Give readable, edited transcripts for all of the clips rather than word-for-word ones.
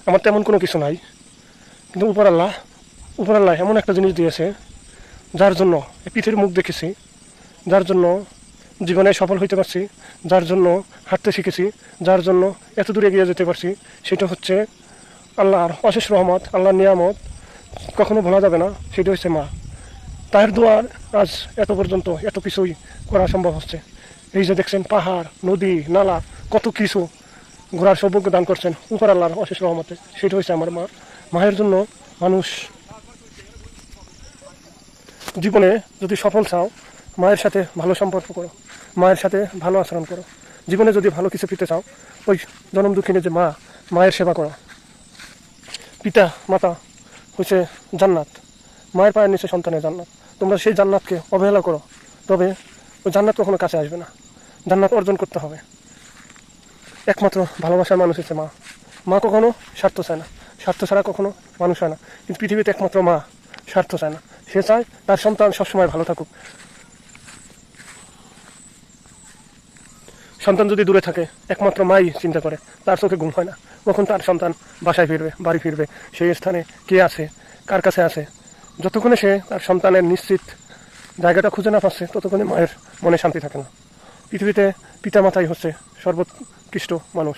আমার তেমন কোনো কিছু নাই, কিন্তু উপর আল্লাহ এমন একটা জিনিস দিয়েছে যার জন্য এই পৃথিবীর মুখ দেখেছি, যার জন্য জীবনে সফল হইতে পারছি, যার জন্য হাঁটতে শিখেছি, যার জন্য এত দূরে এগিয়ে যেতে পারছি, সেটা হচ্ছে আল্লাহর অশেষ রহমত, আল্লাহর নিয়ামত, কখনো ভোলা যাবে না। সেটা হচ্ছে মা। তার দোয়ার আজ এত পর্যন্ত এত কিছুই করা সম্ভব হচ্ছে। এই যে দেখছেন পাহাড়, নদী, নালা, কত কিছু ঘোরার সৌভাগ্য দান করছেন উপর আল্লাহর অশেষ রহমতে। সেটা হচ্ছে আমার মা। মায়ের জন্য মানুষ জীবনে যদি সফল চাও, মায়ের সাথে ভালো সম্পর্ক করো, মায়ের সাথে ভালো আচরণ করো। জীবনে যদি ভালো কিছু পেতে চাও, ওই জনম দুঃখিনী যে মা, মায়ের সেবা করো। পিতা মাতা হচ্ছে জান্নাত, মায়ের পায়ের নিচে সন্তানের জান্নাত। তোমরা সেই জান্নাতকে অবহেলা করো, তবে ওই জান্নাত কখনো কাছে আসবে না। জান্নাত অর্জন করতে হবে। একমাত্র ভালোবাসার মানুষ হচ্ছে মা। মা কখনো স্বার্থ চায় না, স্বার্থ ছাড়া কখনো মানুষ হয় না। কিন্তু পৃথিবীতে একমাত্র মা স্বার্থ চায় না, সে চায় তার সন্তান সবসময় ভালো থাকুক। সন্তান যদি দূরে থাকে, একমাত্র মাই চিন্তা করে, তার চোখে ঘুম হয় না কখন তার সন্তান বাসায় ফিরবে, বাড়ি ফিরবে, সেই স্থানে কে আছে, কার কাছে আছে। যতক্ষণে সে তার সন্তানের নিশ্চিত জায়গাটা খুঁজে না পাচ্ছে, ততক্ষণে মায়ের মনে শান্তি থাকে না। পৃথিবীতে পিতামাতাই হচ্ছে সর্বোৎকৃষ্ট মানুষ।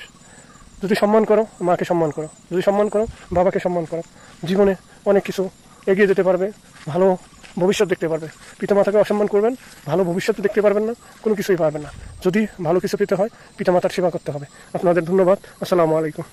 যদি সম্মান করো, মাকে সম্মান করো। যদি সম্মান করো, বাবাকে সম্মান করো, জীবনে অনেক কিছু এগিয়ে যেতে পারবে, ভালো ভবিষ্যৎ দেখতে পারবে। পিতামাতাকে অসম্মান করবেন, ভালো ভবিষ্যৎ দেখতে পারবেন না, কোনো কিছুই পারবেন না। যদি ভালো কিছু পেতে হয়, পিতামাতার সেবা করতে হবে। আপনাদের ধন্যবাদ। আসসালামু আলাইকুম।